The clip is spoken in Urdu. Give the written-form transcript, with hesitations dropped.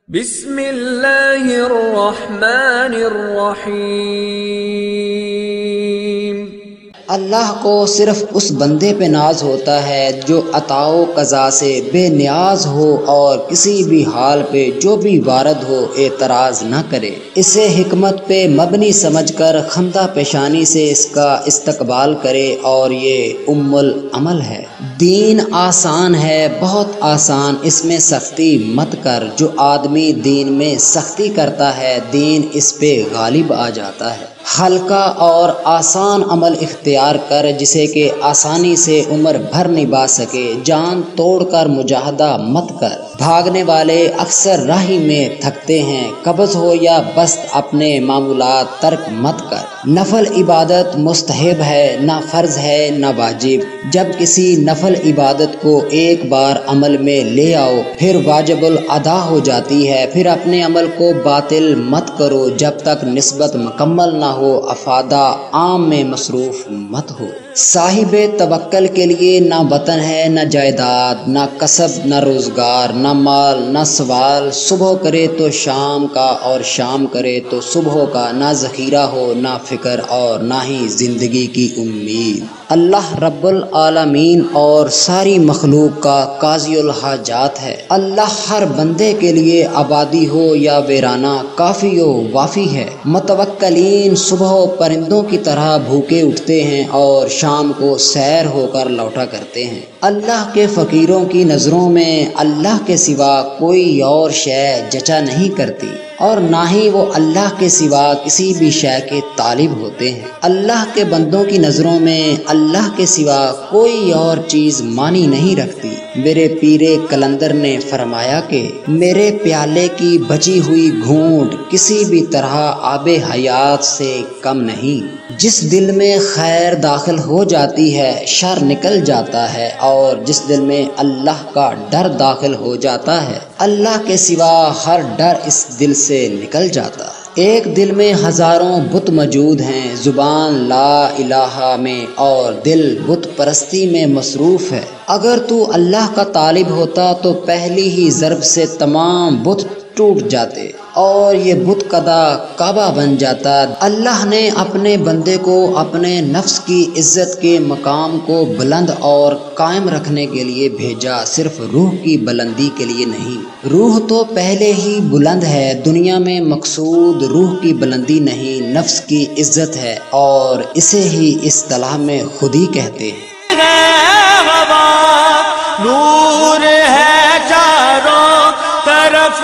بسم اللہ الرحمن الرحیم۔ اللہ کو صرف اس بندے پہ ناز ہوتا ہے جو عطا و قضا سے بے نیاز ہو اور کسی بھی حال پہ جو بھی وارد ہو اعتراض نہ کرے، اسے حکمت پہ مبنی سمجھ کر خندہ پیشانی سے اس کا استقبال کرے، اور یہ ام العمل ہے۔ دین آسان ہے، بہت آسان، اس میں سختی مت کر۔ جو آدمی دین میں سختی کرتا ہے دین اس پہ غالب آ جاتا ہے۔ ہلکا اور آسان عمل اختیار کر جسے کہ آسانی سے عمر بھر نبھا سکے۔ جان توڑ کر مجاہدہ مت کر، بھاگنے والے اکثر راہی میں تھکتے ہیں۔ قبض ہو یا بست اپنے معمولات ترک مت کر۔ نفل عبادت مستحب ہے، نہ فرض ہے نہ واجب۔ جب کسی نفل عبادت کو ایک بار عمل میں لے آؤ پھر واجب الادا ہو جاتی ہے۔ پھر اپنے عمل کو باطل مت کرو جب تک نسبت مکمل نہ ہو، افادہ عام میں مصروف مت ہو۔ صاحب توکل کے لیے نہ وطن ہے نہ جائیداد، نہ کسب نہ روزگار، نہ مال نہ سوال۔ صبح کرے تو شام کا اور شام کرے تو صبح کا، نہ ذخیرہ ہو نہ فکر اور نہ ہی زندگی کی امید۔ اللہ رب العالمین اور ساری مخلوق کا قاضی الحاجات ہے۔ اللہ ہر بندے کے لیے آبادی ہو یا ویرانہ کافی و وافی ہے۔ متوکلین صبح پرندوں کی طرح بھوکے اٹھتے ہیں اور شام کو سیر ہو کر لوٹا کرتے ہیں۔ اللہ کے فقیروں کی نظروں میں اللہ کے سوا کوئی اور شے جچا نہیں کرتی، اور نہ ہی وہ اللہ کے سوا کسی بھی شے کے طالب ہوتے ہیں۔ اللہ کے بندوں کی نظروں میں اللہ کے سوا کوئی اور چیز معنی نہیں رکھتی۔ میرے پیر قلندر نے فرمایا کہ میرے پیالے کی بچی ہوئی گھونٹ کسی بھی طرح آب حیات سے کم نہیں۔ جس دل میں خیر داخل ہو جاتی ہے شر نکل جاتا ہے، اور جس دل میں اللہ کا ڈر داخل ہو جاتا ہے اللہ کے سوا ہر ڈر اس دل سے نکل جاتا ہے۔ ایک دل میں ہزاروں بت موجود ہیں، زبان لا الہ میں اور دل بت پرستی میں مصروف ہے۔ اگر تو اللہ کا طالب ہوتا تو پہلی ہی ضرب سے تمام بت ٹوٹ جاتے اور یہ بت کدا کعبہ بن جاتا۔ اللہ نے اپنے بندے کو اپنے نفس کی عزت کے مقام کو بلند اور قائم رکھنے کے لیے بھیجا، صرف روح کی بلندی کے لیے نہیں۔ روح تو پہلے ہی بلند ہے، دنیا میں مقصود روح کی بلندی نہیں نفس کی عزت ہے، اور اسے ہی اصطلاح میں خود ہی کہتے ہیں۔ نور ہے چاروں طرف